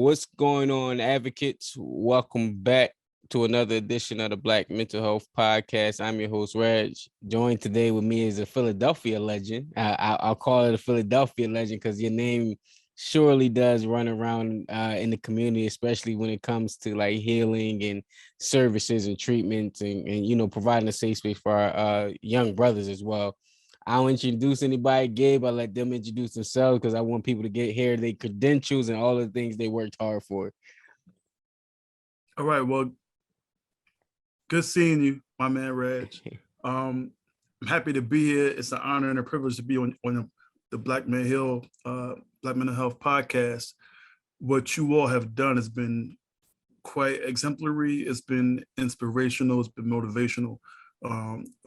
What's going on, advocates? Welcome back to another edition of the Black Mental Health Podcast. I'm your host, Reg. Joined today with me is a Philadelphia legend. I'll call it a Philadelphia legend because your name surely does run around in the community, especially when it comes to like healing and services and treatments and providing a safe space for our young brothers as well. I don't introduce anybody, Gabe. I let them introduce themselves because I want people to hear their credentials and all the things they worked hard for. All right. Well, good seeing you, my man, Reg. I'm happy to be here. It's an honor and a privilege to be on the Black Mental Health podcast. What you all have done has been quite exemplary. It's been inspirational. It's been motivational.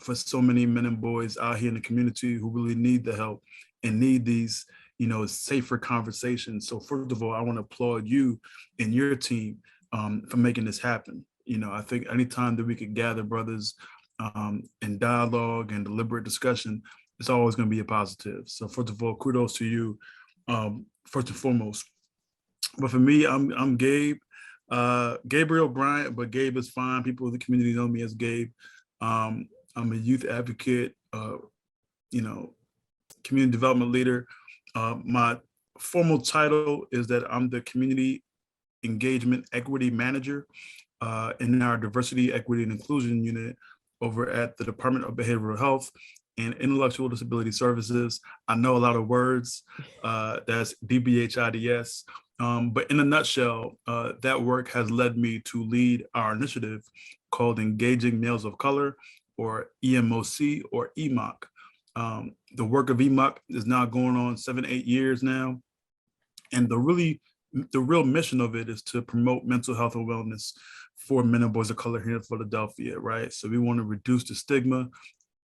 For so many men and boys out here in the community who really need the help and need these, safer conversations. So first of all, I want to applaud you and your team for making this happen. I think anytime that we could gather brothers in dialogue and deliberate discussion, it's always going to be a positive. So first of all, kudos to you, first and foremost. But for me, I'm Gabe, Gabriel Bryant, but Gabe is fine. People in the community know me as Gabe. I'm a youth advocate, community development leader. My formal title is that I'm the community engagement equity manager in our diversity, equity, and inclusion unit over at the Department of Behavioral Health and Intellectual Disability Services. I know a lot of words. That's DBHIDS. But in a nutshell, that work has led me to lead our initiative called Engaging Males of Color, or EMOC, or EMOC. The work of EMOC is now going on 7-8 years now. And the real mission of it is to promote mental health and wellness for men and boys of color here in Philadelphia, right? So we want to reduce the stigma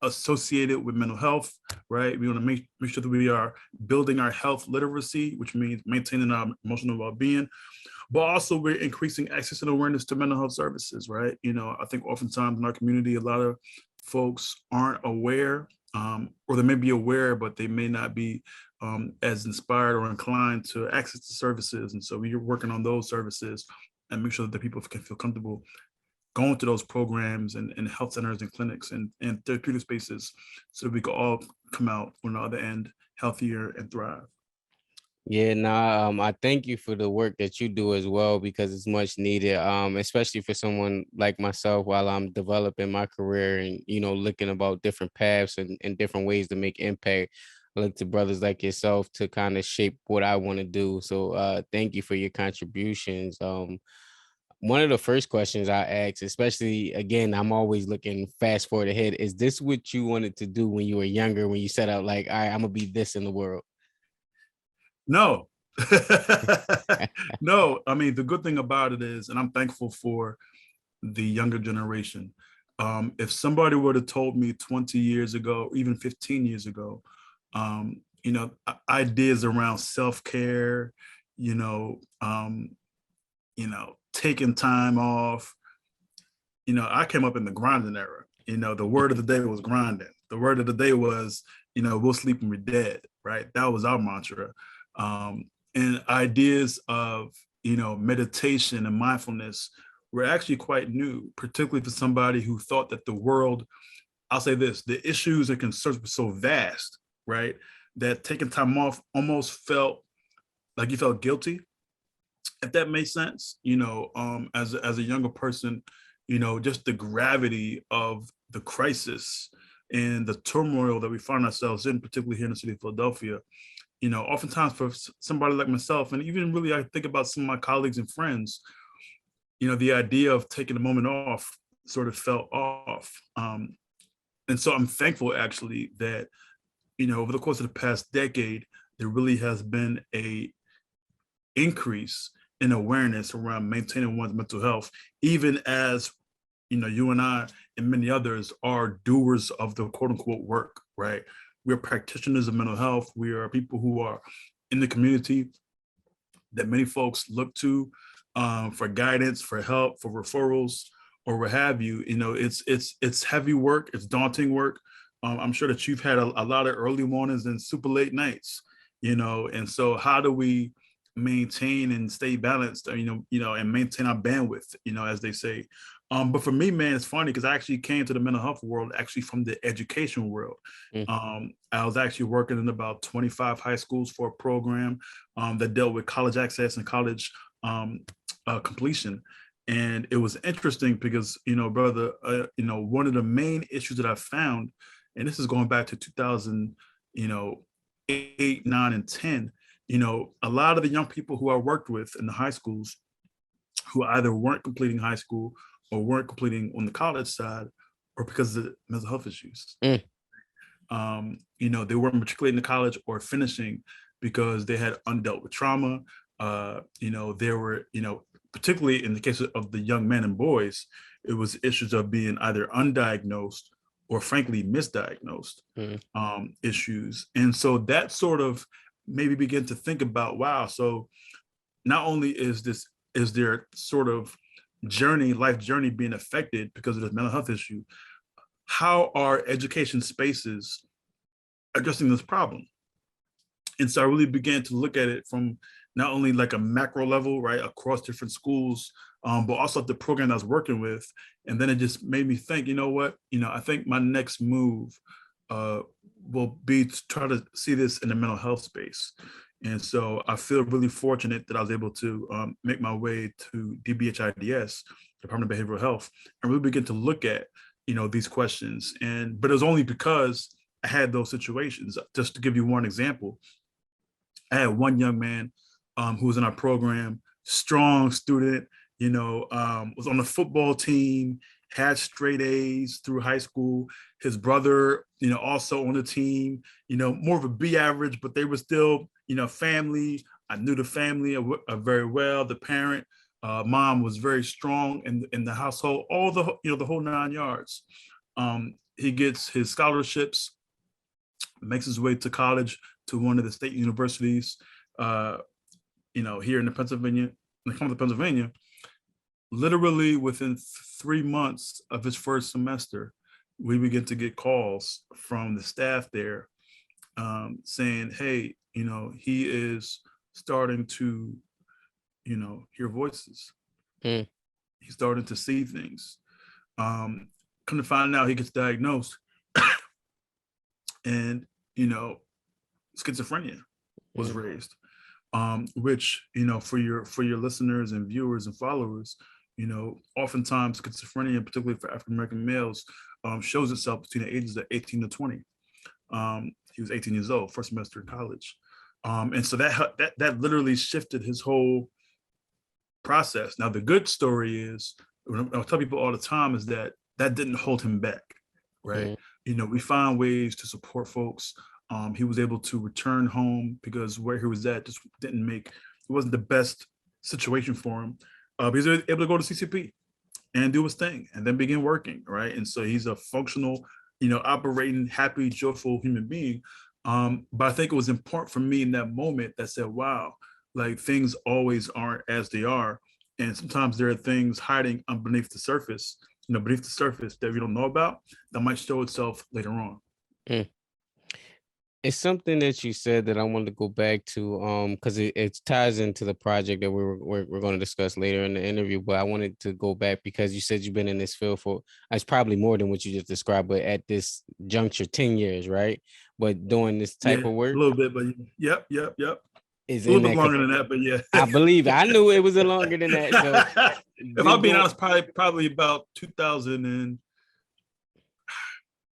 associated with mental health, right? We want to make sure that we are building our health literacy, which means maintaining our emotional well-being, but also we're increasing access and awareness to mental health services, right? I think oftentimes in our community, a lot of folks aren't aware, or they may be aware, but they may not be as inspired or inclined to access the services. And so we're working on those services and make sure that the people can feel comfortable going to those programs and health centers and clinics and therapeutic spaces so that we can all come out on the other end healthier and thrive. Yeah, I thank you for the work that you do as well, because it's much needed, especially for someone like myself while I'm developing my career and, looking about different paths and different ways to make impact. I look to brothers like yourself to kind of shape what I want to do. So thank you for your contributions. One of the first questions I ask, especially again, I'm always looking fast forward ahead. Is this what you wanted to do when you were younger, when you set out like, all right, I'm gonna be this in the world? No. No, I mean, the good thing about it is, and I'm thankful for the younger generation. If somebody would have told me 20 years ago, even 15 years ago, ideas around self-care, taking time off, I came up in the grinding era. The word of the day was grinding. The word of the day was, we'll sleep and we're dead, right? That was our mantra. And ideas of, meditation and mindfulness were actually quite new, particularly for somebody who thought that the world, I'll say this, the issues and concerns were so vast, right? That taking time off almost felt like you felt guilty, if that makes sense. As a younger person, just the gravity of the crisis and the turmoil that we find ourselves in, particularly here in the city of Philadelphia, oftentimes for somebody like myself, and even really I think about some of my colleagues and friends, the idea of taking a moment off sort of fell off. And so I'm thankful actually that, over the course of the past decade, there really has been a increase in awareness around maintaining one's mental health, even as, you and I and many others are doers of the quote unquote work, right? We're practitioners of mental health. We are people who are in the community that many folks look to for guidance, for help, for referrals, or what have you. It's heavy work. It's daunting work. I'm sure that you've had a lot of early mornings and super late nights, and so how do we maintain and stay balanced, and maintain our bandwidth, as they say. But for me, man, it's funny because I actually came to the mental health world actually from the education world. I was actually working in about 25 high schools for a program that dealt with college access and college completion. And it was interesting because, brother, one of the main issues that I found, and this is going back to 2000, 8, 9, and 10, a lot of the young people who I worked with in the high schools who either weren't completing high school or weren't completing on the college side, or because of the mental health issues. They weren't matriculating to college or finishing because they had undealt with trauma. There were, particularly in the case of the young men and boys, it was issues of being either undiagnosed or frankly misdiagnosed issues. And so that sort of made me begin to think about, wow, so not only is their sort of life journey being affected because of this mental health issue, how are education spaces addressing this problem? And so I really began to look at it from not only like a macro level, right, across different schools, but also the program I was working with. And then it just made me think, you know what, I think my next move will be to try to see this in the mental health space. And so I feel really fortunate that I was able to make my way to DBHIDS, Department of Behavioral Health, and really begin to look at, these questions. But it was only because I had those situations. Just to give you one example, I had one young man who was in our program, strong student, was on the football team, had straight A's through high school. His brother, also on the team, more of a B average, but they were still, family. I knew the family very well. The parent, mom was very strong in the household, all the whole 9 yards. He gets his scholarships, makes his way to college, to one of the state universities, here in Pennsylvania. Literally within 3 months of his first semester, we begin to get calls from the staff there saying, hey, he is starting to, hear voices. He's starting to see things. Come to find out, he gets diagnosed and, schizophrenia was raised, which, for your listeners and viewers and followers, oftentimes schizophrenia, particularly for African-American males, shows itself between the ages of 18 to 20. He was 18 years old, first semester in college. And so that literally shifted his whole process. Now, the good story is, I tell people all the time, is that didn't hold him back, right? We found ways to support folks. He was able to return home because where he was at just it wasn't the best situation for him. He was able to go to CCP and do his thing and then begin working, right? And so he's a functional, operating, happy, joyful human being. But I think it was important for me in that moment that said, wow, like things always aren't as they are. And sometimes there are things hiding beneath the surface, that we don't know about that might show itself later on. It's something that you said that I wanted to go back to, because it ties into the project that we're going to discuss later in the interview. But I wanted to go back because you said you've been in this field for, it's probably more than what you just described, but at this juncture, 10 years, right? But doing this type of work, a little bit, but yep. Is a little bit longer than that, but yeah. I believe I knew it was longer than that. So if I'm being honest, probably about 2000 and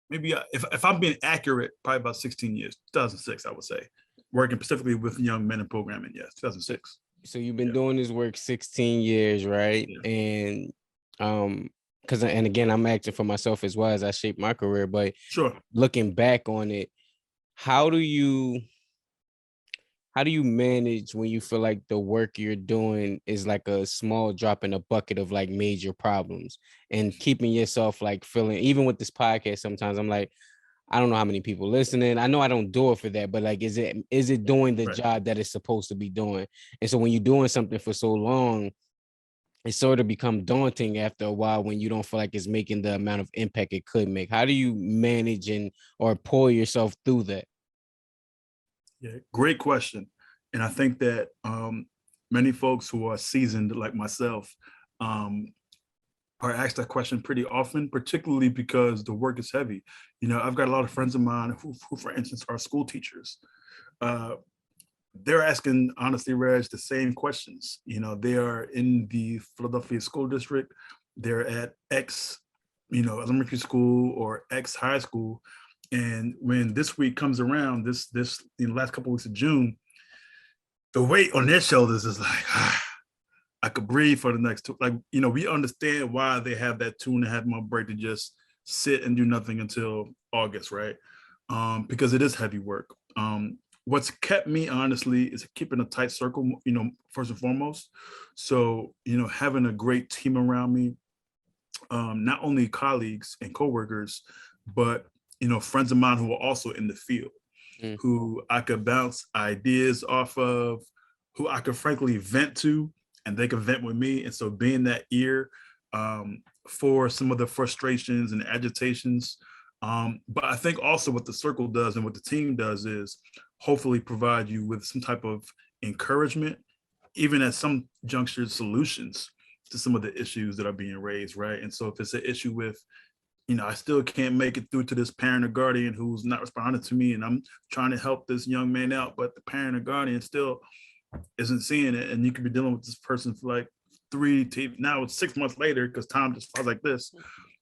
maybe if I'm being accurate, probably about 16 years, 2006, I would say, working specifically with young men in programming. Yes, 2006. So you've been doing this work 16 years, right? Yeah. And and again, I'm acting for myself as well as I shape my career, but sure, looking back on it, how do you manage when you feel like the work you're doing is like a small drop in a bucket of like major problems, and keeping yourself like feeling, even with this podcast, sometimes I'm like, I don't know how many people listening. I know I don't do it for that, but like, is it doing the job that it's supposed to be doing? And so when you're doing something for so long, it sort of become daunting after a while when you don't feel like it's making the amount of impact it could make. How do you manage or pull yourself through that? Yeah, great question. And I think that many folks who are seasoned like myself are asked that question pretty often, particularly because the work is heavy. I've got a lot of friends of mine who for instance, are school teachers. They're asking, honestly, Reg, the same questions. They are in the Philadelphia school district. They're at X, elementary school or X high school. And when this week comes around, this last couple of weeks of June, the weight on their shoulders is like, I could breathe for the next two. Like, we understand why they have that 2.5-month break to just sit and do nothing until August, right? Because it is heavy work. What's kept me, honestly, is keeping a tight circle, first and foremost. So, having a great team around me, not only colleagues and coworkers, but, friends of mine who are also in the field, who I could bounce ideas off of, who I could frankly vent to, and they can vent with me. And so being that ear for some of the frustrations and agitations. But I think also what the circle does and what the team does is hopefully provide you with some type of encouragement, even at some junctures, solutions to some of the issues that are being raised, right? And so if it's an issue with, I still can't make it through to this parent or guardian who's not responding to me, and I'm trying to help this young man out, but the parent or guardian still isn't seeing it, and you could be dealing with this person for like now it's 6 months later because time just flies like this.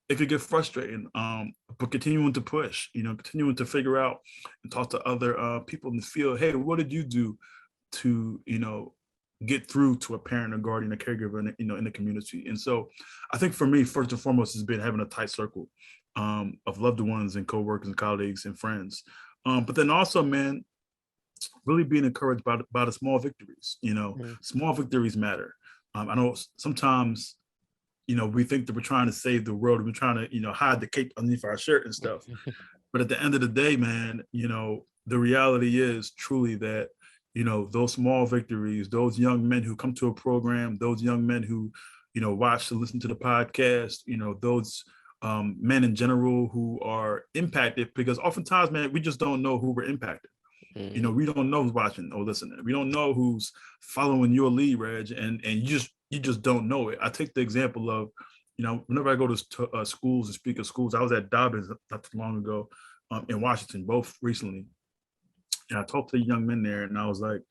It could get frustrating, but continuing to push, continuing to figure out and talk to other people in the field. Hey, what did you do to, get through to a parent or guardian, a caregiver, in the community? And so I think for me, first and foremost, has been having a tight circle of loved ones and coworkers and colleagues and friends. But then also, man, really being encouraged by the small victories. Small victories matter. I know sometimes, we think that we're trying to save the world. We're trying to, hide the cape underneath our shirt and stuff. But at the end of the day, man, the reality is truly that, those small victories, those young men who come to a program, those young men who, watch and listen to the podcast, those men in general who are impacted, because oftentimes, man, we just don't know who we're impacted. We don't know who's watching or listening. We don't know who's following your lead, Reg, and you just don't know it. I take the example of, whenever I go to schools and speak at schools, I was at Dobbins not too long ago in Washington, both recently. And I talked to the young men there, and I was like,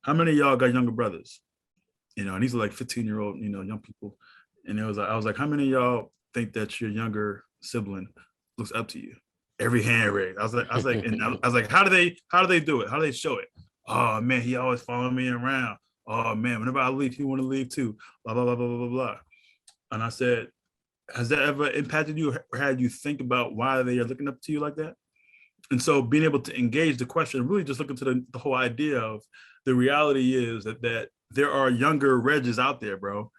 how many of y'all got younger brothers? And these are like 15-year-old, young people. And I was like, how many of y'all think that your younger sibling looks up to you? Every hand raised. I was like, how do they do it? How do they show it? Oh man, he always following me around. Oh man, whenever I leave, he want to leave too. Blah blah blah blah blah blah. And I said, has that ever impacted you, or had you think about why they are looking up to you like that? And so being able to engage the question, really just looking to the whole idea of the reality is that there are younger Regis out there, bro,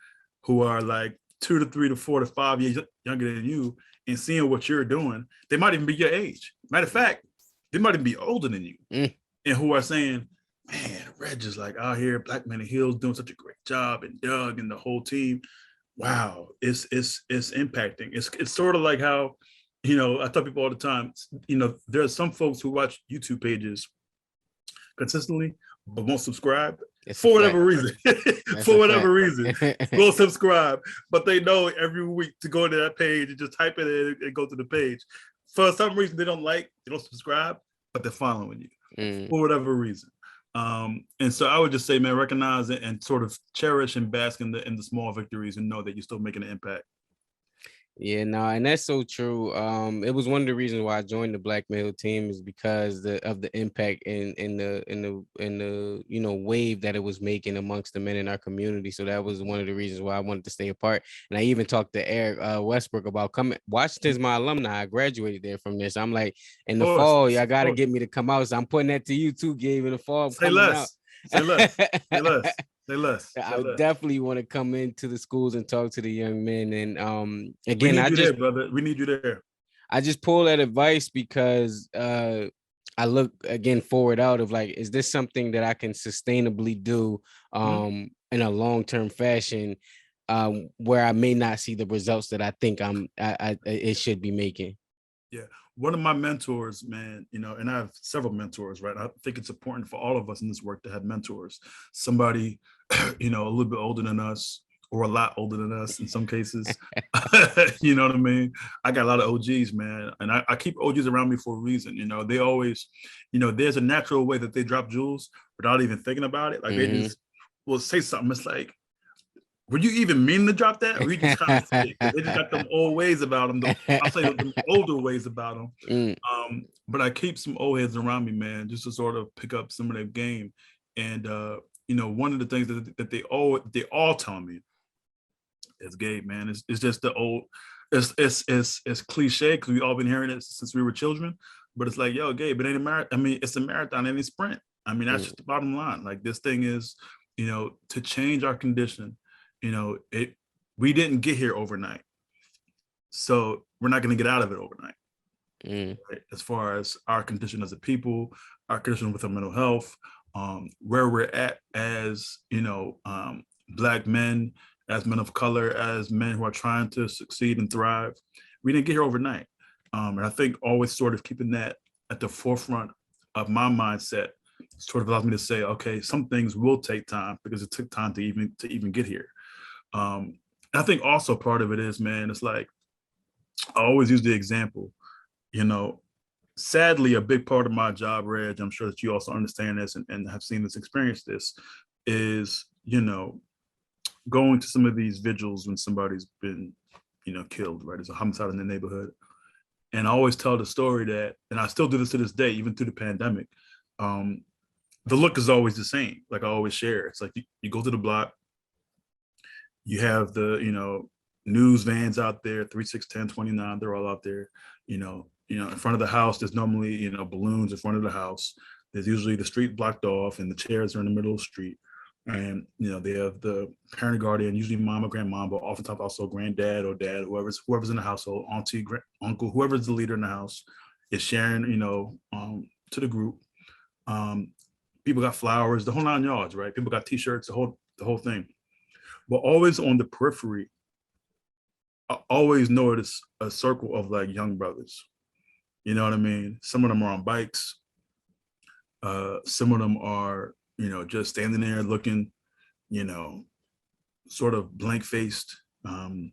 who are like 2 to 3 to 4 to 5 years younger than you, and seeing what you're doing. They might even be your age. Matter of fact, they might even be older than you, and who are saying, man, Reg is like out here, Black Man in Heels, doing such a great job, and Doug and the whole team. Wow, it's impacting. It's sort of like how, I tell people all the time, there are some folks who watch YouTube pages consistently, but won't subscribe for whatever reason. For whatever reason, won't subscribe, but they know every week to go to that page and just type it in and go to the page. For some reason, they don't subscribe, but they're following you for whatever reason. And so I would just say, man, recognize it and sort of cherish and bask in the small victories, and know that you're still making an impact. Yeah, no, and that's so true. It was one of the reasons why I joined the Black Male team, is because of the impact in the wave that it was making amongst the men in our community. So that was one of the reasons why I wanted to stay apart. And I even talked to Eric Westbrook about coming. Washington's my alumni. I graduated there from this. I'm like, in the fall, y'all got to get me to come out. So I'm putting that to you too, Gabe. In the fall, say less. Say less. Say less. Say less. I definitely want to come into the schools and talk to the young men. And we again, need you there, brother. We need you there. I just pull that advice because I look again forward out of like, is this something that I can sustainably do in a long-term fashion, where I may not see the results that I think it should be making. Yeah. One of my mentors, man, and I have several mentors, right? I think it's important for all of us in this work to have mentors, somebody you know, a little bit older than us, or a lot older than us in some cases. You know what I mean? I got a lot of OGs, man. And I keep OGs around me for a reason. You know, they always, you know, there's a natural way that they drop jewels without even thinking about it. Like they just will say something. It's like, were you even meaning to drop that? Or you just kind of say it? Because they just got them old ways about them. I'll say them older ways about them. But I keep some old heads around me, man, just to sort of pick up some of their game. And you know, one of the things that they all tell me is, Gabe, man, it's just the old, it's cliche because we all been hearing it since we were children. But it's like, yo, Gabe, it ain't a marathon. I mean, it's a marathon and a sprint. I mean, that's just the bottom line. Like, this thing is, you know, to change our condition, you know, we didn't get here overnight. So we're not going to get out of it overnight. Right? As far as our condition as a people, our condition with our mental health, where we're at as, you know, Black men, as men of color, as men who are trying to succeed and thrive. We didn't get here overnight. And I think always sort of keeping that at the forefront of my mindset sort of allows me to say, okay, some things will take time because it took time to even get here. I think also part of it is, man, it's like, I always use the example, you know, sadly, a big part of my job, Reg, I'm sure that you also understand this and have seen this, experienced this, is, you know, going to some of these vigils when somebody's been, you know, killed, right? There's a homicide in the neighborhood. And I always tell the story that, and I still do this to this day, even through the pandemic, the look is always the same. Like I always share, it's like you go to the block, you have the, you know, news vans out there, 3, 6, 10, 29, they're all out there, you know, in front of the house, there's normally, you know, balloons in front of the house. There's usually the street blocked off and the chairs are in the middle of the street. And, you know, they have the parent guardian, usually mom or grandma, but oftentimes also granddad or dad, whoever's in the household, auntie, uncle, whoever's the leader in the house is sharing, you know, to the group. People got flowers, the whole 9 yards, right? People got t-shirts, the whole thing. But always on the periphery, I always notice a circle of like young brothers. You know what I mean? Some of them are on bikes. Some of them are, you know, just standing there looking, you know, sort of blank faced. You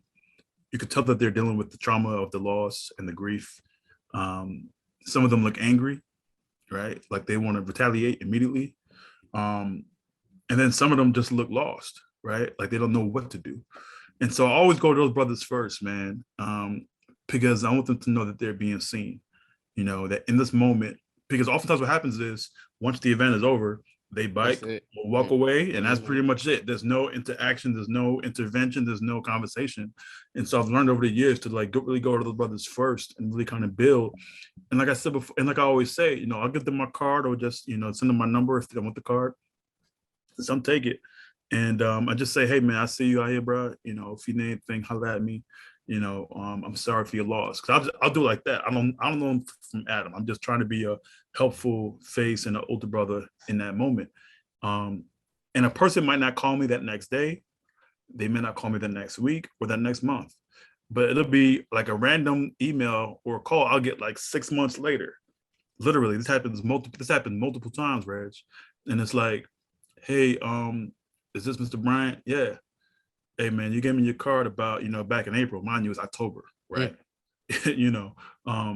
could tell that they're dealing with the trauma of the loss and the grief. Some of them look angry, right? Like they want to retaliate immediately. And then some of them just look lost, right? Like they don't know what to do. And so I always go to those brothers first, man, because I want them to know that they're being seen, you know, that in this moment, because oftentimes what happens is once the event is over, they bike, walk away, and that's pretty much it. There's no interaction, there's no intervention, there's no conversation. And so I've learned over the years to like really go to those brothers first and really kind of build. And like I said before, and like I always say, you know, I'll give them my card or just, you know, send them my number if they don't want the card. Some take it. And I just say, hey man, I see you out here, bro. You know, if you need anything, holler at me. You know, I'm sorry for your loss. Cause I'll do it like that. I don't know him from Adam. I'm just trying to be a helpful face and an older brother in that moment. And a person might not call me that next day. They may not call me the next week or that next month, but it'll be like a random email or a call I'll get like 6 months later. Literally, this happened multiple times, Reg. And it's like, hey, is this Mr. Bryant? Yeah. Hey man, you gave me your card about, you know, back in April. Mind you, it's October, right? Yeah.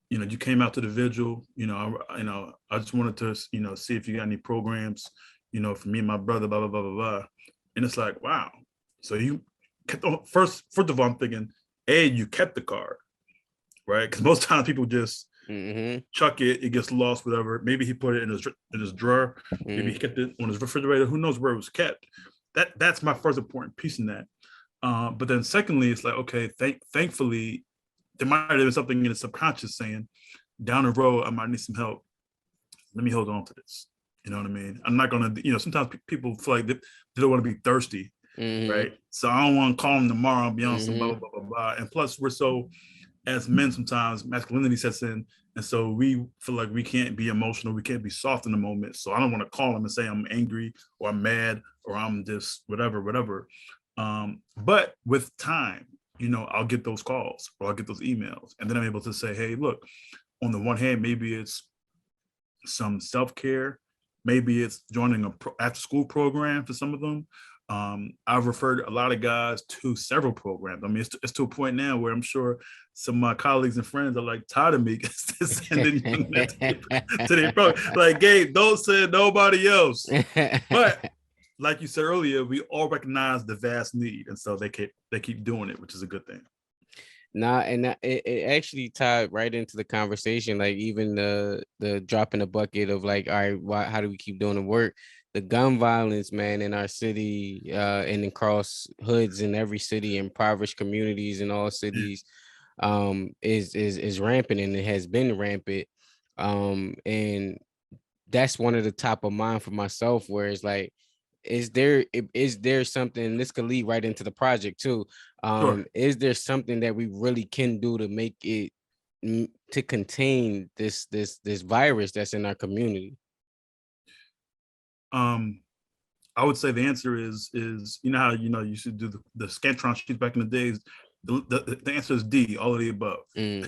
You came out to the vigil. I just wanted to, see if you got any programs, for me and my brother, blah blah blah blah blah. And it's like, wow. So you kept first of all, I'm thinking, you kept the card, right? Because most times people just chuck it, it gets lost, whatever. Maybe he put it in his drawer. Maybe he kept it on his refrigerator. Who knows where it was kept? That's my first important piece in that. But then secondly, it's like, okay, thankfully, there might have been something in the subconscious saying, down the road, I might need some help. Let me hold on to this. You know what I mean? I'm not gonna, sometimes people feel like they don't want to be thirsty, right? So I don't want to call them tomorrow and be on some blah, blah, blah, blah, blah. And plus we're so, as men, sometimes masculinity sets in. And so we feel like we can't be emotional. We can't be soft in the moment. So I don't want to call them and say I'm angry or I'm mad or I'm just whatever. But with time, I'll get those calls or I'll get those emails. And then I'm able to say, hey, look, on the one hand, maybe it's some self-care. Maybe it's joining a after school program for some of them. I've referred a lot of guys to several programs. I mean, it's to a point now where I'm sure some of my colleagues and friends are like tired of me sending young men to their program. Like, Gabe, don't send nobody else. But like you said earlier, we all recognize the vast need, and so they keep doing it, which is a good thing. Nah, and it actually tied right into the conversation. Like even the dropping a bucket of like, all right, how do we keep doing the work? The gun violence, man, in our city, and across hoods in every city, impoverished communities in all cities, is rampant, and it has been rampant. And that's one of the top of mind for myself, where it's like, is there something, this could lead right into the project too, Sure. is there something that we really can do to make it, to contain this virus that's in our community? I would say the answer is you know how you should do the Scantron sheets back in the days. The answer is D, all of the above. You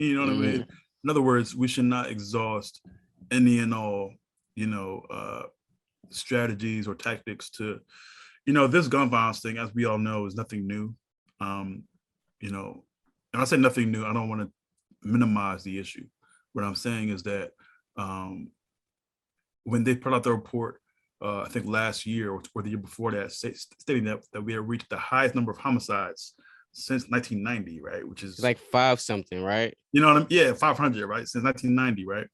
know what I mean? In other words, we should not exhaust any and all strategies or tactics to, this gun violence thing, as we all know, is nothing new. And I say nothing new, I don't want to minimize the issue. What I'm saying is that when they put out the report, I think last year or the year before that, stating that we had reached the highest number of homicides since 1990, right? Which is like 5 something, right? You know what I mean? Yeah, 500, right? Since 1990, right?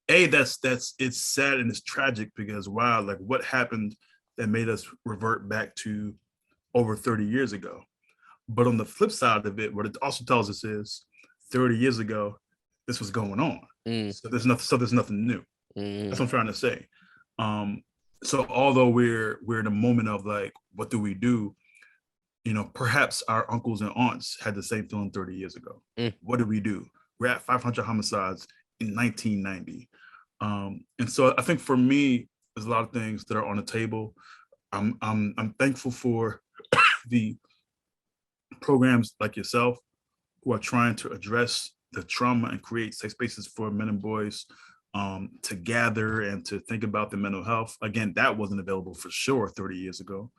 It's sad and it's tragic because wow, like what happened that made us revert back to over 30 years ago? But on the flip side of it, what it also tells us is 30 years ago, this was going on. So there's nothing new. That's what I'm trying to say. So although we're in a moment of like, what do we do? Perhaps our uncles and aunts had the same feeling 30 years ago. What do we do? We're at 500 homicides in 1990. And so I think for me, there's a lot of things that are on the table. I'm thankful for the programs like yourself who are trying to address the trauma and create safe spaces for men and boys to gather and to think about their mental health. Again, that wasn't available for sure 30 years ago.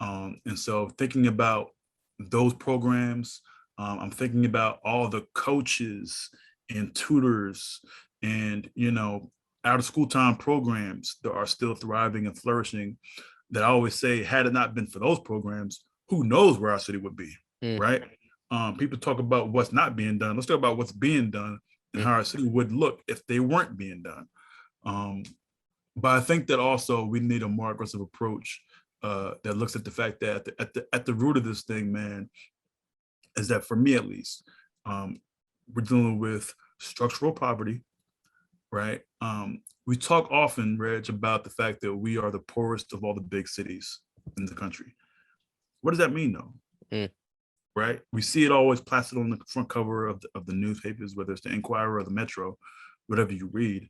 And so thinking about those programs, I'm thinking about all the coaches and tutors and, out of school time programs that are still thriving and flourishing, that I always say, had it not been for those programs, who knows where our city would be, right? People talk about what's not being done. Let's talk about what's being done and how our city would look if they weren't being done. But I think that also we need a more aggressive approach that looks at the fact that at the root of this thing, man, is that for me at least, we're dealing with structural poverty, right? We talk often, Reg, about the fact that we are the poorest of all the big cities in the country. What does that mean, though? Right? We see it always plastered on the front cover of the newspapers, whether it's the Inquirer or the Metro, whatever you read.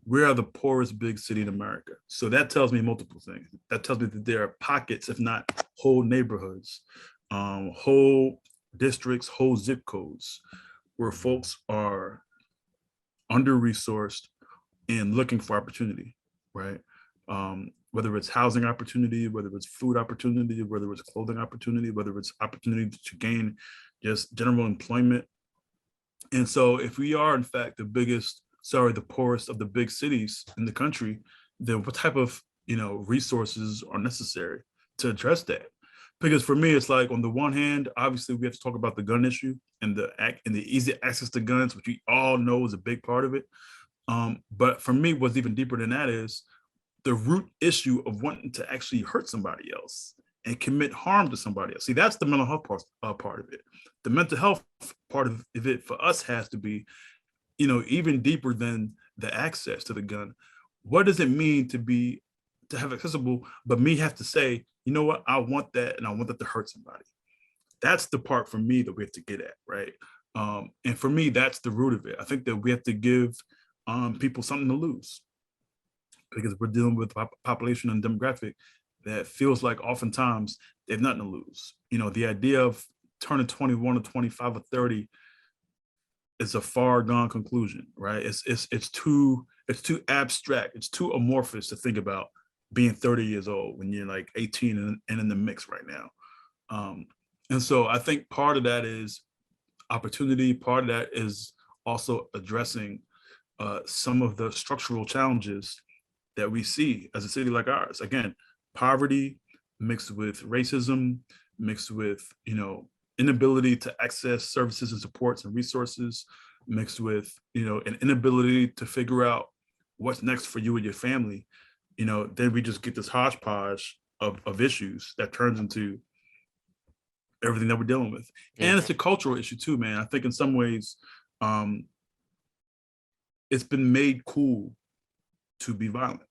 We are the poorest big city in America. So that tells me multiple things. That tells me that there are pockets, if not whole neighborhoods, whole districts, whole zip codes, where folks are under-resourced and looking for opportunity, right? Whether it's housing opportunity, whether it's food opportunity, whether it's clothing opportunity, whether it's opportunity to gain just general employment. And so if we are in fact the poorest of the big cities in the country, then what type of resources are necessary to address that? Because for me, it's like, on the one hand, obviously we have to talk about the gun issue and the easy access to guns, which we all know is a big part of it. But for me, what's even deeper than that is the root issue of wanting to actually hurt somebody else and commit harm to somebody else. See, that's the mental health part of it. The mental health part of it for us has to be, even deeper than the access to the gun. What does it mean to have accessible, but me have to say, you know what, I want that, and I want that to hurt somebody. That's the part for me that we have to get at, right? And for me, that's the root of it. I think that we have to give people something to lose, because we're dealing with a population and demographic that feels like oftentimes they have nothing to lose. The idea of turning 21 or 25 or 30 is a far gone conclusion, right? It's it's too abstract. It's too amorphous to think about being 30 years old when you're like 18 and in the mix right now. And so I think part of that is opportunity. Part of that is also addressing some of the structural challenges that we see as a city like ours. Again, poverty mixed with racism, mixed with, you know, inability to access services and supports and resources, mixed with, you know, an inability to figure out what's next for you and your family. You know, then we just get this hodgepodge of issues that turns into everything that we're dealing with. And it's a cultural issue too, man. I think in some ways, it's been made cool to be violent.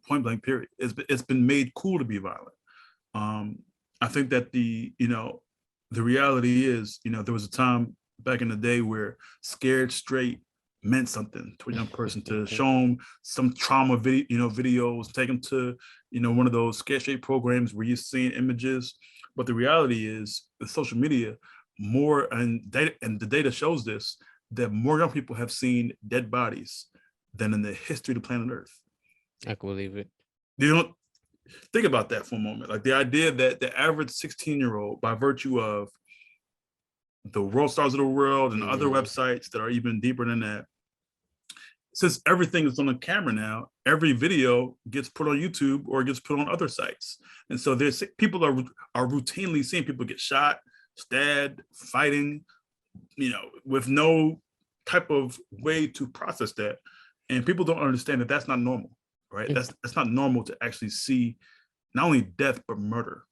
Point blank, period. It's been made cool to be violent. I think that the reality is, you know, there was a time back in the day where scared straight meant something to a young person, to show them some trauma videos, take them to, you know, one of those scared straight programs where you're seeing images. But the reality is, with social media, more and the data shows this, that more young people have seen dead bodies than in the history of the planet Earth. I can believe it. You don't think about that for a moment. Like the idea that the average 16-year-old, by virtue of the World Stars of the World and other websites that are even deeper than that, since everything is on the camera now, every video gets put on YouTube or gets put on other sites. And so there's people are routinely seeing people get shot, stabbed, fighting, you know, with no type of way to process that. And people don't understand that that's not normal, right? That's not normal to actually see not only death, but murder,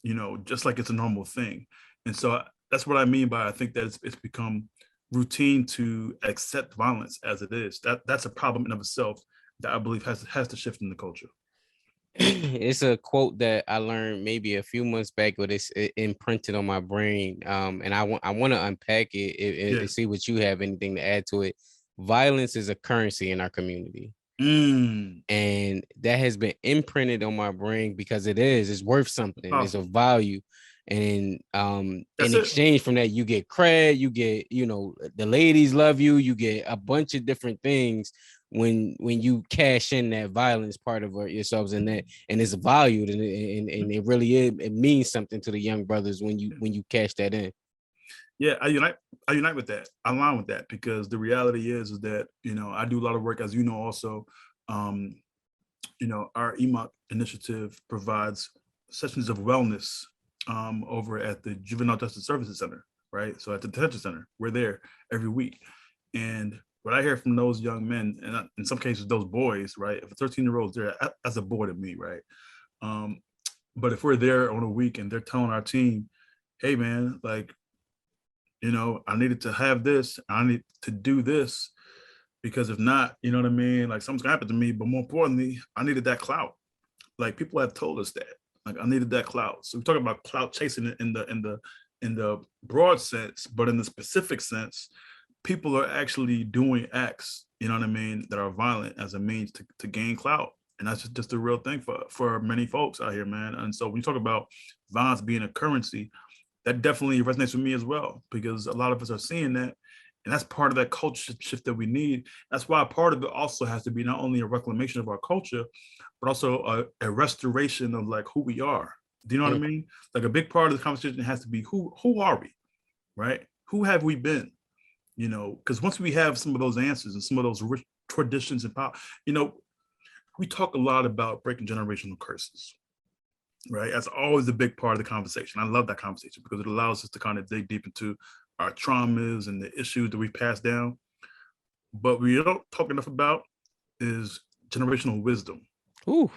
you know, just like it's a normal thing. And so that's what I mean by, I think that it's become routine to accept violence as it is. That's a problem in of itself that I believe has to shift in the culture. It's a quote that I learned maybe a few months back, but it's imprinted on my brain. And I want to unpack it and see what you have anything to add to it. Violence is a currency in our community. And that has been imprinted on my brain because it's worth something. Awesome. It's a value. And in exchange from that, you get cred, you get, you know, the ladies love you, you get a bunch of different things when you cash in that violence part of yourselves, and it's valued, and it really is, it means something to the young brothers when you cash that in. Yeah, I unite with that. I align with that, because the reality is that, you know, I do a lot of work, as you know, also. You know, our EMOC initiative provides sessions of wellness over at the Juvenile Justice Services Center, right? So at the detention center, we're there every week. And what I hear from those young men, and in some cases those boys, right? If a 13-year-old's there, that's a boy to me, right? But if we're there on a week and they're telling our team, hey man, like, you know, I needed to have this, I need to do this, because if not, you know what I mean? Like, something's gonna happen to me, but more importantly, I needed that clout. Like, people have told us that. Like, I needed that clout. So we're talking about clout chasing in the broad sense, but in the specific sense, people are actually doing acts, you know what I mean, that are violent as a means to gain clout. And that's just a real thing for many folks out here, man. And so when you talk about violence being a currency, that definitely resonates with me as well, because a lot of us are seeing that. And that's part of that culture shift that we need. That's why part of it also has to be not only a reclamation of our culture, but also a restoration of like who we are. Do you know what I mean? Like, a big part of the conversation has to be who are we, right? Who have we been? You know, because once we have some of those answers and some of those rich traditions and power, you know, we talk a lot about breaking generational curses, right? That's always a big part of the conversation. I love that conversation because it allows us to kind of dig deep into our traumas and the issues that we pass down. But we don't talk enough about is generational wisdom. Ooh.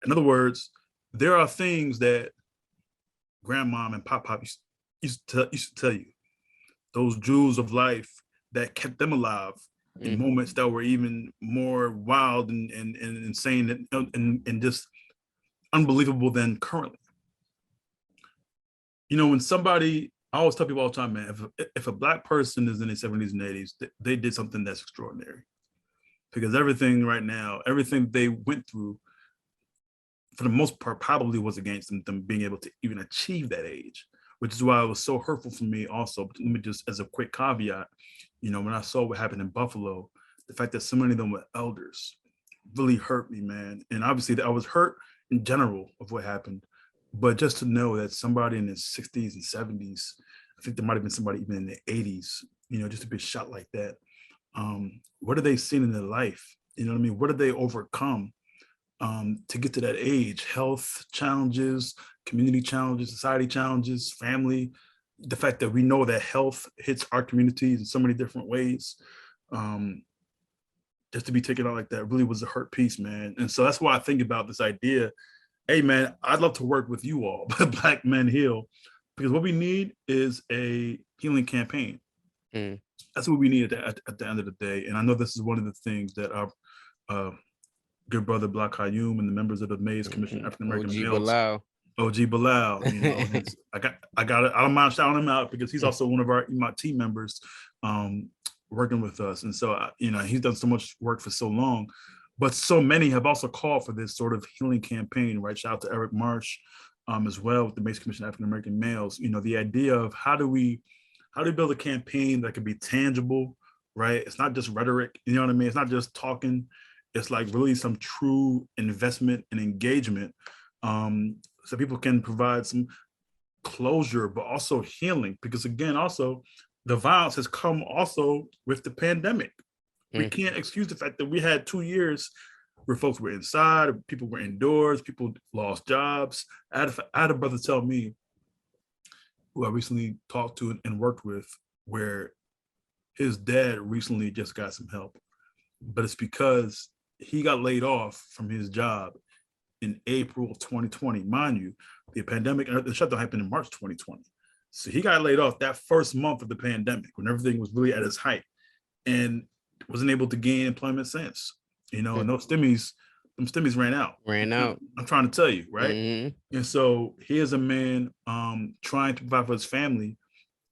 In other words, there are things that grandmom and pop used to tell you, those jewels of life that kept them alive in moments that were even more wild and insane and just unbelievable than currently. You know, when somebody, I always tell people all the time, man, if a Black person is in their 70s and 80s, they did something that's extraordinary. Because everything right now, everything they went through, for the most part, probably was against them being able to even achieve that age, which is why it was so hurtful for me also. But let me just, as a quick caveat, when I saw what happened in Buffalo, the fact that so many of them were elders really hurt me, man. And obviously I was hurt in general of what happened, but just to know that somebody in his 60s and 70s, I think there might have been somebody even in the 80s, just to be shot like that. What are they seeing in their life? You know what I mean? What did they overcome to get to that age? Health challenges, community challenges, society challenges, family. The fact that we know that health hits our communities in so many different ways. Just to be taken out like that really was a hurt piece, man. And so that's why I think about this idea. Hey, man, I'd love to work with you all, Black Men Heal, because what we need is a healing campaign. That's what we need at the end of the day. And I know this is one of the things that our good brother Black Hayum and the members of the Mays Commission African American Males, OG Bilal, I don't mind shouting him out because he's also one of our EMOC team members working with us. And so, he's done so much work for so long, but so many have also called for this sort of healing campaign, right? Shout out to Eric Marsh as well with the Mays Commission African American Males. The idea of how do we build a campaign that can be tangible, right? It's not just rhetoric, you know what I mean? It's not just talking. It's like really some true investment and engagement, so people can provide some closure, but also healing. Because again, also the violence has come also with the pandemic. We can't excuse the fact that we had 2 years where folks were inside, people were indoors, people lost jobs. I had a brother tell me, who I recently talked to and worked with, where his dad recently just got some help, but it's because he got laid off from his job in April of 2020. Mind you, the pandemic, the shutdown happened in March 2020. So he got laid off that first month of the pandemic when everything was really at its height, and wasn't able to gain employment since. And those stimmies ran out. I'm trying to tell you, right? And so here's a man trying to provide for his family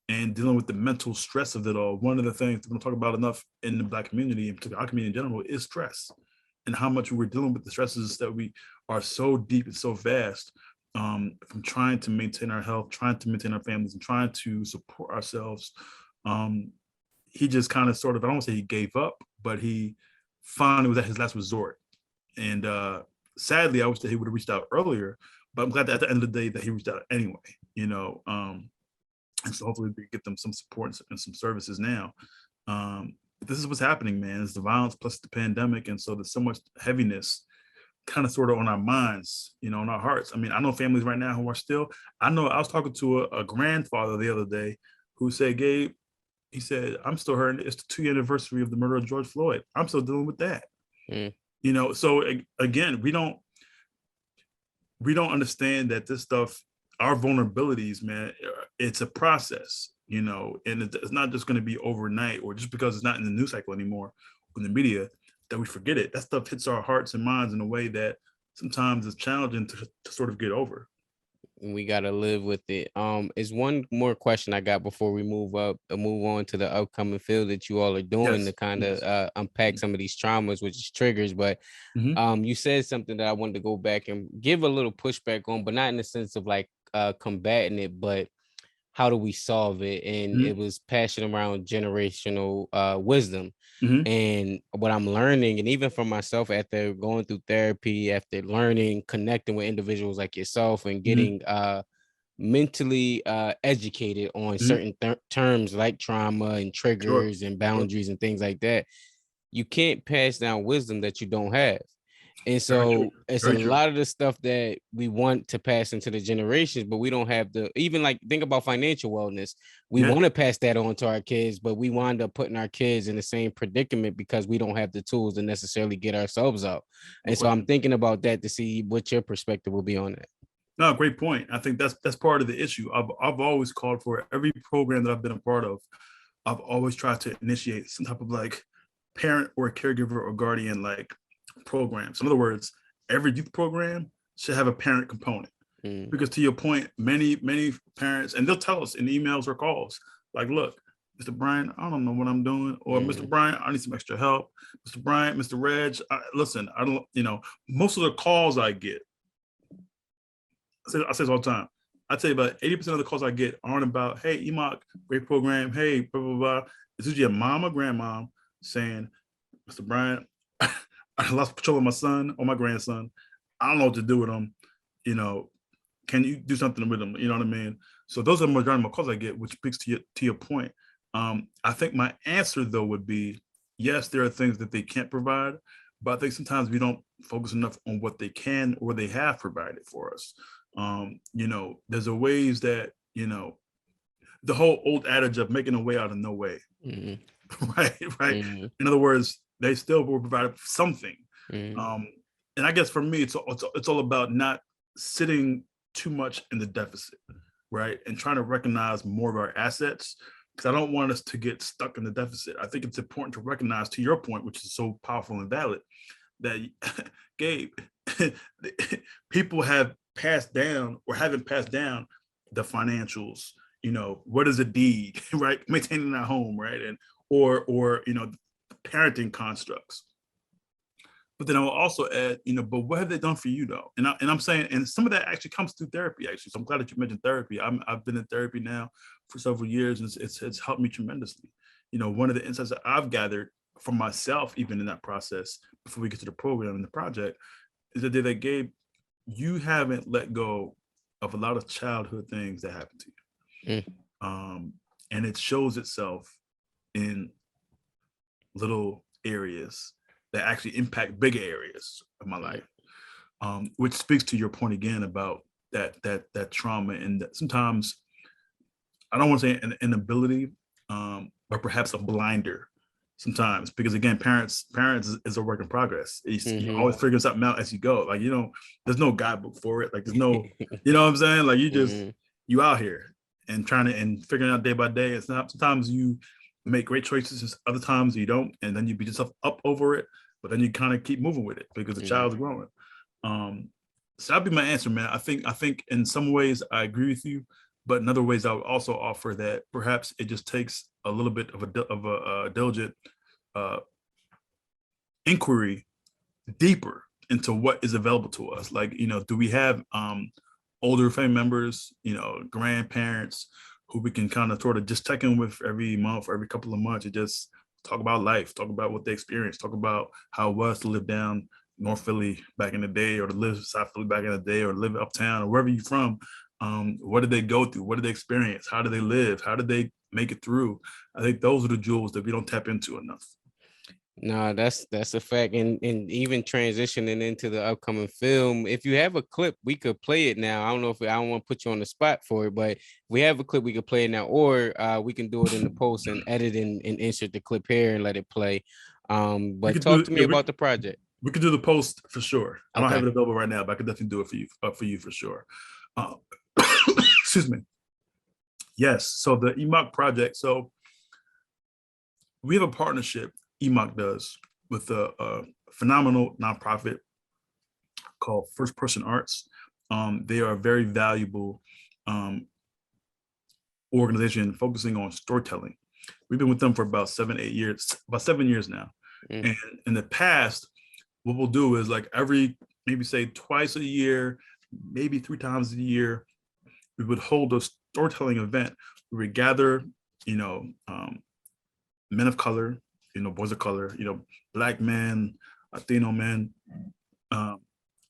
and dealing with the mental stress of it all. One of the things we don't talk about enough in the Black community, and particularly our community in general, is stress, and how much we're dealing with the stresses that we are so deep and so vast, from trying to maintain our health, trying to maintain our families, and trying to support ourselves. He just kind of I don't want to say he gave up, but he finally was at his last resort. And sadly, I wish that he would have reached out earlier, but I'm glad that at the end of the day that he reached out anyway, and so hopefully we get them some support and some services now. This is what's happening, man. It's the violence plus the pandemic. And so there's so much heaviness kind of sort of on our minds, on our hearts. I mean, I know families right now who are still, I was talking to a grandfather the other day who said, Gabe, he said, I'm still hurting. It's the 2-year anniversary of the murder of George Floyd. I'm still dealing with that. So again, we don't understand that this stuff, our vulnerabilities, man, it's a process, and it's not just going to be overnight, or just because it's not in the news cycle anymore in the media that we forget it. That stuff hits our hearts and minds in a way that sometimes is challenging to sort of get over. We got to live with it. Is one more question I got before we move on to the upcoming field that you all are doing, to kind of unpack some of these traumas, which is triggers. But you said something that I wanted to go back and give a little pushback on, but not in the sense of like combating it, but how do we solve it? And it was passion around generational wisdom. And what I'm learning, and even for myself after going through therapy, after learning, connecting with individuals like yourself and getting mentally educated on certain terms like trauma and triggers and boundaries and things like that, you can't pass down wisdom that you don't have. And so it's a lot of the stuff that we want to pass into the generations, but we don't have even like think about financial wellness. We want to pass that on to our kids, but we wind up putting our kids in the same predicament because we don't have the tools to necessarily get ourselves out. And so I'm thinking about that to see what your perspective will be on that. No, great point. I think that's part of the issue. I've always called for every program that I've been a part of. I've always tried to initiate some type of like parent or caregiver or guardian like program. So in other words, every youth program should have a parent component. Because to your point, many parents, and they'll tell us in emails or calls, like, look, Mr. Bryant, I don't know what I'm doing, or Mr. Bryant, I need some extra help. Mr. Bryant, Mr. Reg, listen, I don't, most of the calls I get, I say this all the time, I'd say about 80% of the calls I get aren't about, hey, EMOC, great program, hey, blah, blah, blah. It's usually a mom or grandmom saying, Mr. Bryant, I lost control of my son or my grandson. I don't know what to do with them. You know, can you do something with them? You know what I mean? So those are the majority of my calls I get, which speaks to your point. I think my answer though would be, yes, there are things that they can't provide, but I think sometimes we don't focus enough on what they can or they have provided for us. You know, there's a ways that, you know, the whole old adage of making a way out of no way. Mm-hmm. Right. Mm-hmm. In other words, they still will provide something. Mm-hmm. And I guess for me, it's all about not sitting too much in the deficit, right? And trying to recognize more of our assets, because I don't want us to get stuck in the deficit. I think it's important to recognize, to your point, which is so powerful and valid, that Gabe, people have passed down or haven't passed down the financials. You know, what is a deed, right? Maintaining a home, right? And or you know, parenting constructs. But then I will also add, you know, but what have they done for you though? And I'm saying, and some of that actually comes through therapy, actually. So I'm glad that you mentioned therapy. I've been in therapy now for several years, and it's helped me tremendously. You know, one of the insights that I've gathered from myself, even in that process, before we get to the program and the project, is that Gabe, you haven't let go of a lot of childhood things that happened to you. And it shows itself in little areas that actually impact bigger areas of my life, which speaks to your point again about that trauma, and that sometimes, I don't want to say an inability, but perhaps a blinder sometimes, because again, parents is a work in progress. You always figure something out as you go. Like, you know, there's no guidebook for it. Like there's no, you know what I'm saying? Like you just, you out here and trying to, and figuring out day by day. It's not, sometimes you make great choices, other times you don't, and then you beat yourself up over it, but then you kind of keep moving with it because the child's growing. So that'd be my answer, man. I think in some ways I agree with you, but in other ways I would also offer that perhaps it just takes a little bit of a diligent inquiry deeper into what is available to us. Like, you know, do we have older family members, you know, grandparents, who we can kind of sort of just check in with every month or every couple of months and just talk about life, talk about what they experienced, talk about how it was to live down North Philly back in the day, or to live South Philly back in the day, or live uptown, or wherever you're from. What did they go through? What did they experience? How did they live? How did they make it through? I think those are the jewels that we don't tap into enough. No, that's a fact. And even transitioning into the upcoming film, if you have a clip, we could play it now. I don't know if I don't want to put you on the spot for it, but if we have a clip, we could play it now, or we can do it in the post and edit and insert the clip here and let it play. But talk to me about the project. We could do the post for sure. I don't have it available right now, but I could definitely do it for you for sure. Excuse me. Yes. So the EMOC project. So we have a partnership, EMOC does, with a phenomenal nonprofit called First Person Arts. They are a very valuable organization focusing on storytelling. We've been with them for about 7 years now. And in the past, what we'll do is, like, every, maybe say twice a year, maybe 3 times a year, we would hold a storytelling event. We would gather, you know, men of color, you know, boys of color, you know, Black men, Latino men,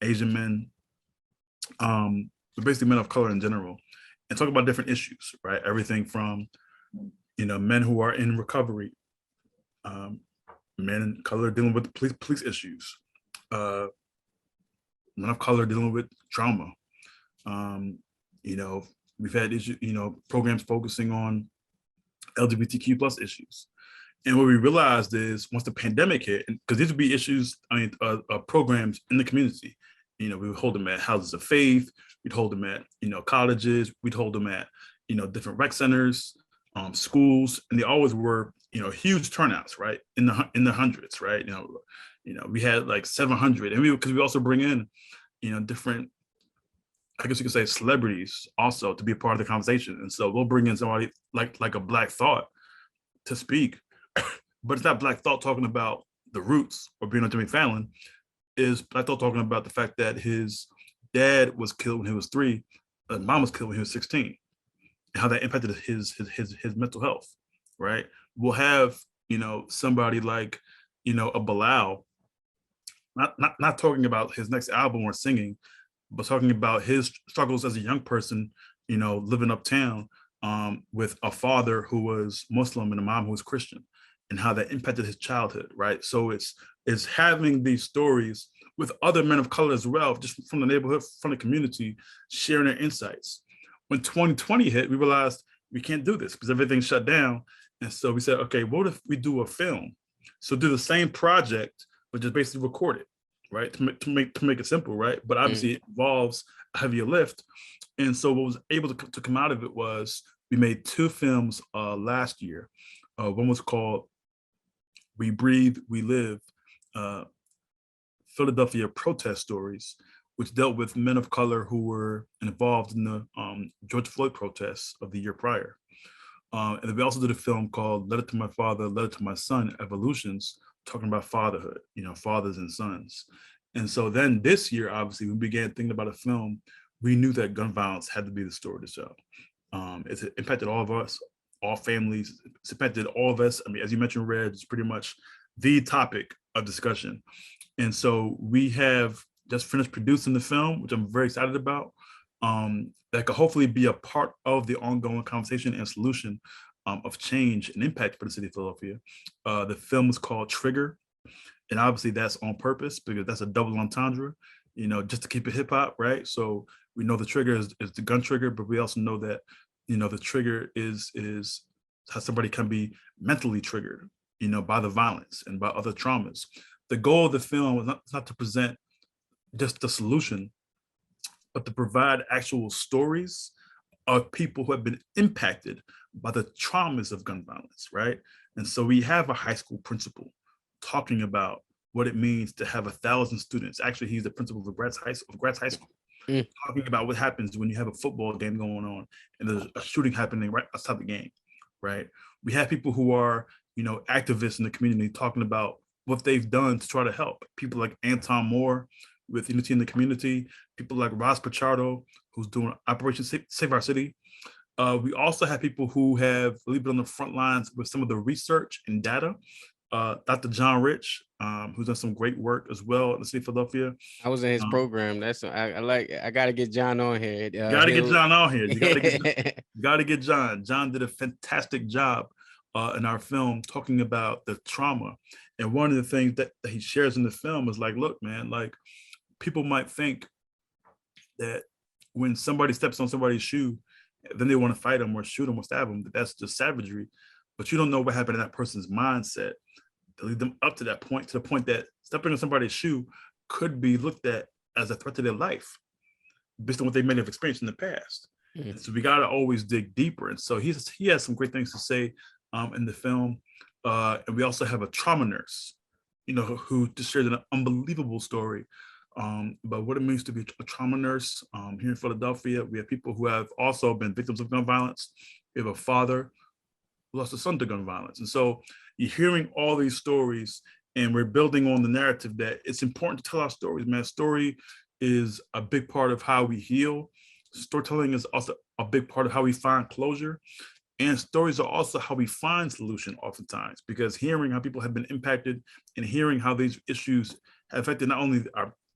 Asian men, but basically men of color in general, and talk about different issues, right? Everything from, you know, men who are in recovery, men of color dealing with police issues, men of color dealing with trauma. You know, we've had issues, you know, programs focusing on LGBTQ plus issues. And what we realized is, once the pandemic hit, because these would be issues, programs in the community, you know, we would hold them at houses of faith, we'd hold them at, you know, colleges, we'd hold them at, you know, different rec centers, schools, and they always were, you know, huge turnouts, right, in the hundreds, right? You know, we had like 700, and because we also bring in, you know, different, I guess you could say, celebrities also to be a part of the conversation. And so we'll bring in somebody like a Black Thought to speak, but it's not Black Thought talking about the roots or being on Jimmy Fallon. Is Black Thought talking about the fact that his dad was killed when he was 3, mom was killed when he was 16, and how that impacted his mental health, right? We'll have, somebody like, a Bilal, not talking about his next album or singing, but talking about his struggles as a young person, living uptown, with a father who was Muslim and a mom who was Christian, and how that impacted his childhood, right? So it's having these stories with other men of color as well, just from the neighborhood, from the community, sharing their insights. When 2020 hit, we realized we can't do this because everything shut down. And so we said, okay, what if we do a film? So do the same project, but just basically record it, right? To make it simple, right? But obviously it involves a heavier lift. And so what was able to come out of it was we made two films last year. One was called We Breathe, We Live, Philadelphia Protest Stories, which dealt with men of color who were involved in the George Floyd protests of the year prior. And then we also did a film called Letter to My Father, Letter to My Son, Evolutions, talking about fatherhood, fathers and sons. And so then this year, obviously, we began thinking about a film. We knew that gun violence had to be the story to tell. It's impacted all of us, all families. It's impacted all of us. I mean, as you mentioned, Reg, it's pretty much the topic of discussion. And so we have just finished producing the film, which I'm very excited about, that could hopefully be a part of the ongoing conversation and solution of change and impact for the city of Philadelphia. The film is called Trigger. And obviously that's on purpose because that's a double entendre, just to keep it hip hop, right? So we know the trigger is the gun trigger, but we also know that, the trigger is how somebody can be mentally triggered, by the violence and by other traumas. The goal of the film was not to present just the solution, but to provide actual stories of people who have been impacted by the traumas of gun violence, right? And so we have a high school principal talking about what it means to have 1,000 students. Actually, he's the principal of Gratz High School, talking about what happens when you have a football game going on and there's a shooting happening right outside the game, right? We have people who are, activists in the community talking about what they've done to try to help. People like Anton Moore with Unity in the Community, people like Ross Pichardo, who's doing Operation Save Our City. We also have people who have really been on the front lines with some of the research and data. Dr. John Rich, who's done some great work as well in the city of Philadelphia. I was in his program. That's I gotta get John on here. Gotta get John on here. You gotta get John. John did a fantastic job in our film talking about the trauma. And one of the things that he shares in the film is like, look, man, like people might think that when somebody steps on somebody's shoe, then they want to fight them or shoot them or stab them. That's just savagery. But you don't know what happened in that person's mindset to lead them up to that point, to the point that stepping on somebody's shoe could be looked at as a threat to their life based on what they may have experienced in the past. Mm-hmm. So we got to always dig deeper. And so he has some great things to say in the film. And we also have a trauma nurse, who just shared an unbelievable story about what it means to be a trauma nurse here in Philadelphia. We have people who have also been victims of gun violence. We have a father who lost a son to gun violence. And so you're hearing all these stories, and we're building on the narrative that it's important to tell our stories, man. Story is a big part of how we heal. Storytelling is also a big part of how we find closure. And stories are also how we find solution oftentimes, because hearing how people have been impacted and hearing how these issues have affected not only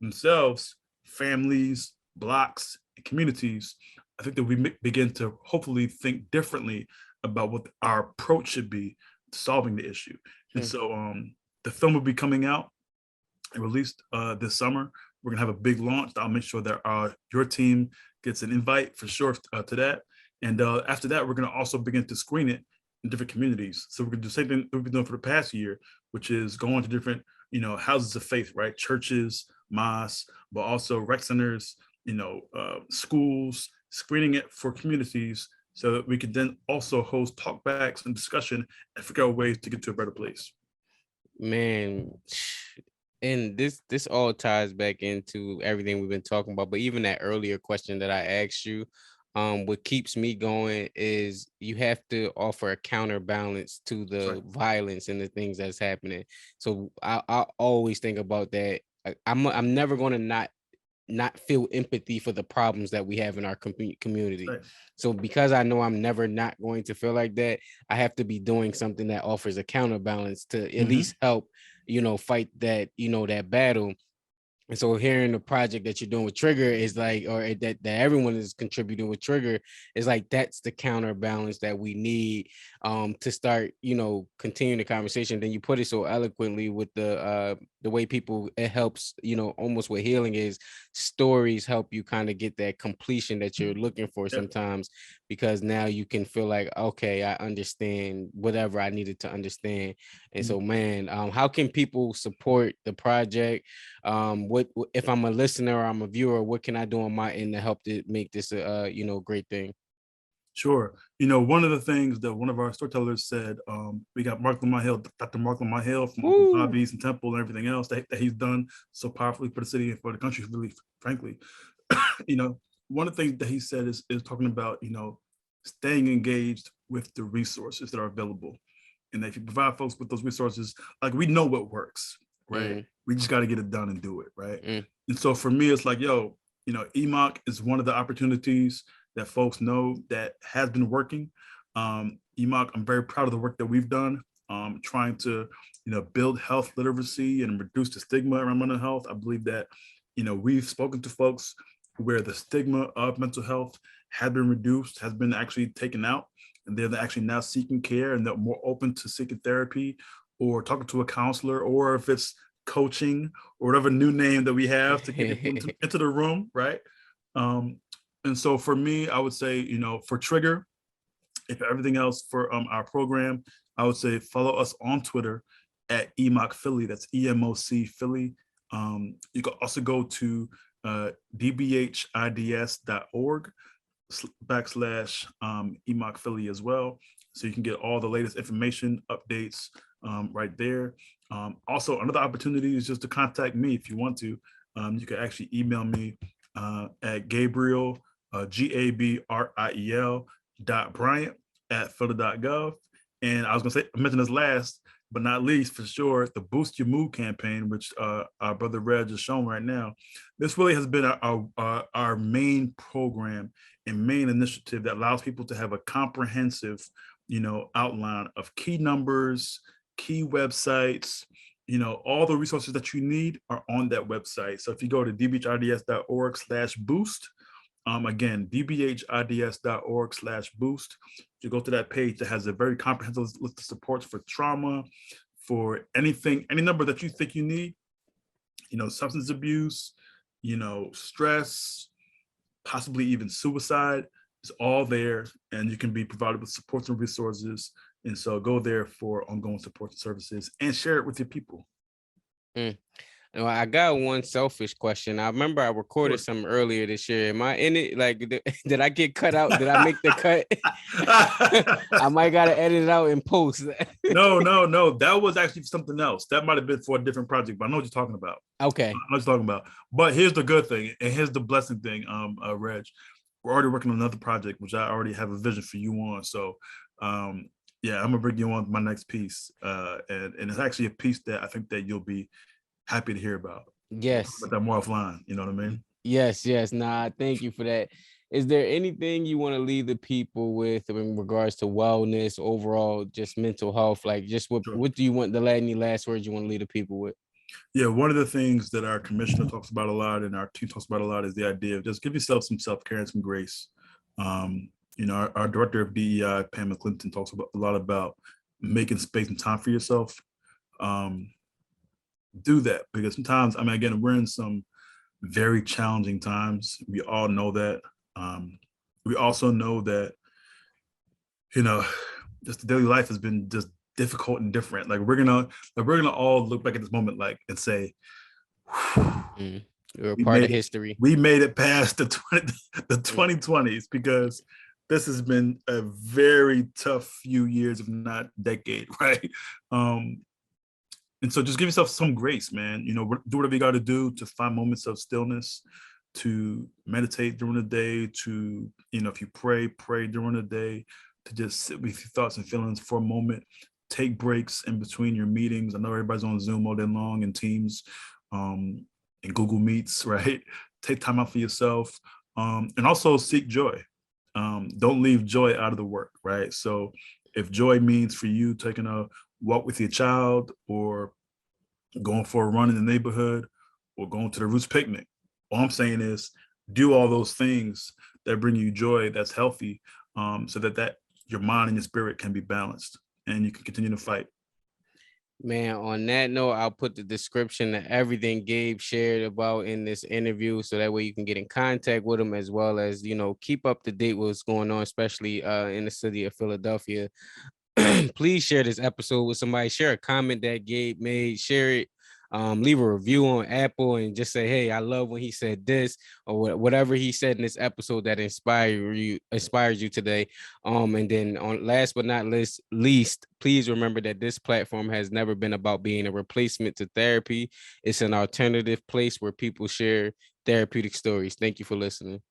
themselves, families, blocks, and communities, I think that we begin to hopefully think differently about what our approach should be to solving the issue. And so the film will be coming out and released this summer. We're gonna have a big launch. I'll make sure that your team gets an invite for sure to that. And after that, we're gonna also begin to screen it in different communities. So we're gonna do the same thing we've been doing for the past year, which is going to different, houses of faith, right? Churches, mosques, but also rec centers, schools, screening it for communities so that we can then also host talkbacks and discussion and figure out ways to get to a better place. Man, and this all ties back into everything we've been talking about, but even that earlier question that I asked you, what keeps me going is you have to offer a counterbalance to the violence and the things that's happening. So I always think about that. I'm never going to not not feel empathy for the problems that we have in our community. Right. So because I know I'm never not going to feel like that, I have to be doing something that offers a counterbalance to at least help, fight that, that battle. And so hearing the project that you're doing with Trigger is like, or that everyone is contributing with Trigger is like, that's the counterbalance that we need to start, continue the conversation. Then you put it so eloquently with the way people, it helps, almost what healing is. Stories help you kind of get that completion that you're looking for sometimes, because now you can feel like, okay, I understand whatever I needed to understand. And so, man, how can people support the project? What if I'm a listener or I'm a viewer, what can I do on my end to help to make this a great thing? Sure. One of the things that one of our storytellers said, we got Mark Lamont Hill, Dr. Mark Lamont Hill from Uncle Bobby's and Temple and everything else that he's done so powerfully for the city and for the country, really, frankly. One of the things that he said is talking about, staying engaged with the resources that are available. And if you provide folks with those resources, like, we know what works, right? We just got to get it done and do it, right? And so for me, it's like, EMOC is one of the opportunities that folks know that has been working. EMOC, I'm very proud of the work that we've done, trying to, build health literacy and reduce the stigma around mental health. I believe that, we've spoken to folks where the stigma of mental health had been reduced, has been actually taken out, and they're actually now seeking care, and they're more open to seeking therapy or talking to a counselor, or if it's coaching or whatever new name that we have to get into the room, right? And so for me, I would say, for Trigger, if everything else for our program, I would say follow us on Twitter at EMOC Philly. That's EMOC Philly. You can also go to DBHIDS.org /EMOC Philly as well. So you can get all the latest information, updates right there. Also, another opportunity is just to contact me if you want to. You can actually email me at Gabriel, GABRIEL .Bryant @philly.gov. And I was gonna say, I mentioned this last but not least, for sure, the Boost Your Mood campaign, which our brother Reg is showing right now. This really has been our main program and main initiative that allows people to have a comprehensive, outline of key numbers, key websites, all the resources that you need are on that website. So if you go to dbhids.org/boost, again, dbhids.org/boost, you go to that page that has a very comprehensive list of supports for trauma, for anything, any number that you think you need, substance abuse, stress, possibly even suicide, is all there, and you can be provided with supports and resources. And so go there for ongoing support and services and share it with your people. I got one selfish question. I remember I recorded some earlier this year. Am I in it? Like, did I get cut out? Did I make the cut? I might gotta edit it out in post. No. That was actually something else. That might have been for a different project, but I know what you're talking about. Okay. I know what you're talking about. But here's the good thing, and here's the blessing thing, Reg. We're already working on another project, which I already have a vision for you on. So yeah, I'm gonna bring you on my next piece. And it's actually a piece that I think that you'll be happy to hear about. Yes. But that more offline, you know what I mean? Yes. Nah, thank you for that. Is there anything you want to leave the people with in regards to wellness, overall, just mental health? Like, just what do you want, any last words you want to leave the people with? Yeah, one of the things that our commissioner talks about a lot and our team talks about a lot is the idea of just give yourself some self-care and some grace. Our director of DEI, Pam McClinton, talks a lot about making space and time for yourself. Do that, because sometimes, again, we're in some very challenging times. We all know that. We also know that, just the daily life has been just difficult and different. Like we're gonna all look back at this moment and say, you're a part of history. We made it past the 2020s, because this has been a very tough few years, if not decade, right? And so just give yourself some grace, man. Do whatever you got to do to find moments of stillness, to meditate during the day, to, if you pray during the day, to just sit with your thoughts and feelings for a moment. Take breaks in between your meetings. I know everybody's on Zoom all day long and Teams and Google Meets, right? take time out for yourself, and also seek joy. Don't leave joy out of the work, right? So if joy means for you taking a walk with your child, or going for a run in the neighborhood, or going to the Roots picnic, all I'm saying is do all those things that bring you joy, that's healthy, so that your mind and your spirit can be balanced and you can continue to fight. Man, on that note, I'll put the description of everything Gabe shared about in this interview, so that way you can get in contact with him, as well as, keep up to date with what's going on, especially in the city of Philadelphia. Please share this episode with somebody. Share a comment that Gabe made. Share it. Leave a review on Apple and just say, hey, I love when he said this, or whatever he said in this episode that inspires you today. And then on last but not least, please remember that this platform has never been about being a replacement to therapy. It's an alternative place where people share therapeutic stories. Thank you for listening.